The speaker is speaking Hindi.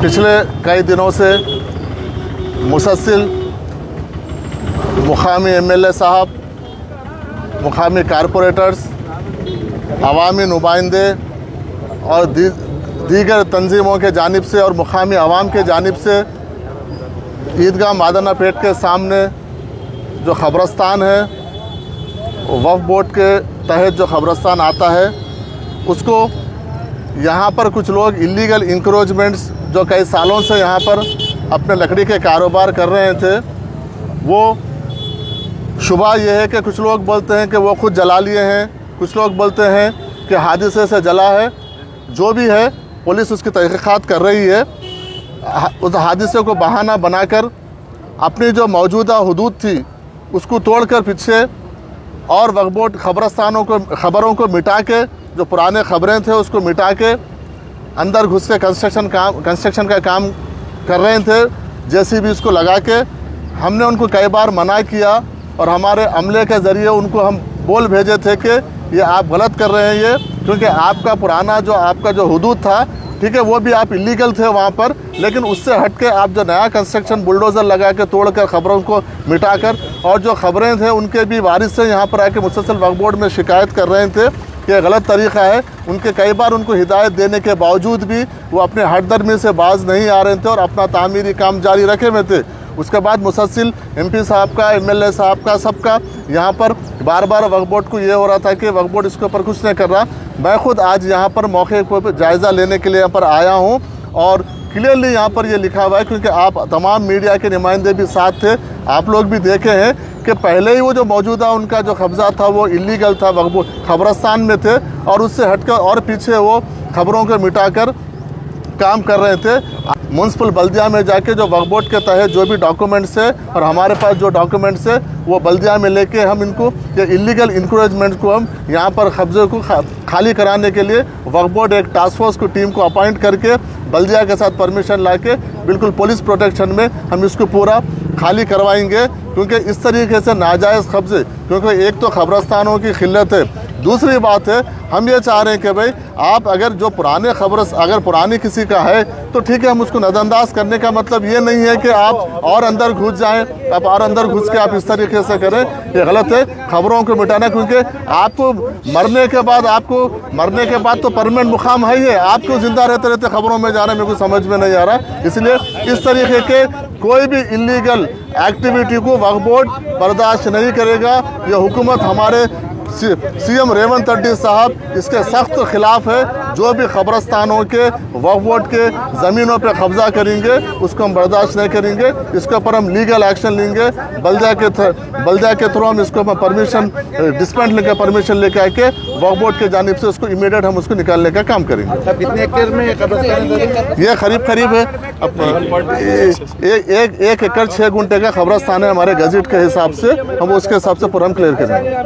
पिछले कई दिनों से मुसलसल मुकामी एमएलए साहब, मुकामी कारपोरेटर्स, अवामी नुमाइंदे और दीगर तंजीमों के जानिब से और मुकामी अवाम के जानिब से ईदगाह मादाना पेट के सामने जो ख़बरस्तान है, वक्फ बोर्ड के तहत जो ख़बरस्तान आता है, उसको यहाँ पर कुछ लोग इलीगल इंक्रोचमेंट्स जो कई सालों से यहाँ पर अपने लकड़ी के कारोबार कर रहे थे, वो शुबा ये है कि कुछ लोग बोलते हैं कि वो खुद जला लिए हैं, कुछ लोग बोलते हैं कि हादसे से जला है। जो भी है, पुलिस उसकी तहक़ीक़ात कर रही है। उस हादसे को बहाना बनाकर अपनी जो मौजूदा हुदूद थी उसको तोड़कर पीछे और वक्फ बोर्ड खबरों को मिटा के, जो पुराने खबरें थे उसको मिटा के अंदर घुस के कंस्ट्रक्शन का काम कर रहे थे। जेसीबी इसको लगा के हमने उनको कई बार मना किया और हमारे अमले के ज़रिए उनको हम बोल भेजे थे कि ये आप गलत कर रहे हैं, ये क्योंकि आपका पुराना आपका जो हुदूद था, ठीक है, वो भी आप इलीगल थे वहाँ पर, लेकिन उससे हट के आप जो नया कंस्ट्रक्शन बुलडोज़र लगा के तोड़कर खबरों को मिटाकर, और जो खबरें थे उनके भी वारिस से यहाँ पर आके मुसलसल वक्फ बोर्ड में शिकायत कर रहे थे कि गलत तरीक़ा है। उनके कई बार उनको हिदायत देने के बावजूद भी वो अपने हटदर्मी से बाज नहीं आ रहे थे और अपना तामीरी काम जारी रखे हुए थे। उसके बाद मुसलसल एमपी साहब का, एमएलए साहब का, सबका यहाँ पर बार बार वक्फ बोर्ड को ये हो रहा था कि वक्फ बोर्ड इसके ऊपर कुछ नहीं कर रहा। मैं खुद आज यहाँ पर मौके को जायज़ा लेने के लिए यहाँ पर आया हूँ और क्लियरली यहाँ पर ये लिखा हुआ है, क्योंकि आप तमाम मीडिया के नुमाइंदे भी साथ थे, आप लोग भी देखे हैं कि पहले ही वो जो मौजूदा उनका जो कब्ज़ा था वो इलीगल था, वक्फ बोर्ड ख़बरस्तान में थे और उससे हटकर और पीछे वो खबरों को मिटाकर काम कर रहे थे। म्युनिसिपल बल्दिया में जाके जो वक्फ बोर्ड के तहत जो भी डॉक्यूमेंट्स है और हमारे पास जो डॉक्यूमेंट्स है वो बल्दिया में लेके हम इनको ये इलीगल इंक्रोचमेंट को हम यहाँ पर कब्जे को खाली कराने के लिए वक्फ बोर्ड एक टास्क फोर्स की टीम को अपॉइंट करके बल्दिया के साथ परमिशन लाके बिल्कुल पुलिस प्रोटेक्शन में हम इसको पूरा खाली करवाएंगे, क्योंकि इस तरीके से नाजायज़ कब्जे, क्योंकि एक तो ख़बरस्तानों की खिल्लत है, दूसरी बात है हम ये चाह रहे हैं कि भाई आप अगर जो पुराने अगर पुरानी किसी का है तो ठीक है, हम उसको नज़रअंदाज करने का मतलब ये नहीं है कि आप और अंदर घुस जाएं, आप और अंदर घुस के आप इस तरीके से करें, ये गलत है। खबरों को मिटाना, क्योंकि आपको मरने के बाद तो परमानेंट मुकाम है ही है, आपको जिंदा रहते रहते खबरों में जाना मेरे को समझ में नहीं आ रहा। इसलिए इस तरीके के कोई भी इलीगल एक्टिविटी को वक्फ बोर्ड बर्दाश्त नहीं करेगा। ये हुकूमत हमारे सीएम रेवंत रेड्डी साहब इसके सख्त खिलाफ है। जो भी ख़बरस्तानों के वक्फ बोर्ड के ज़मीनों पे कब्ज़ा करेंगे उसको हम बर्दाश्त नहीं करेंगे, इसके ऊपर हम लीगल एक्शन लेंगे। बल्दिया के थ्रू हम इसको परमिशन डिस्पेंस लेकर परमिशन लेके आके वक्फ बोर्ड के जानिब से उसको इमीडिएट हम उसको निकालने का काम करेंगे। कितने एकड़ में ये करीब है 1 एकड़ 6 गुंठे का ख़बरस्तान है हमारे गज़ट के हिसाब से, हम उसके हिसाब से पूरा हम क्लियर करेंगे।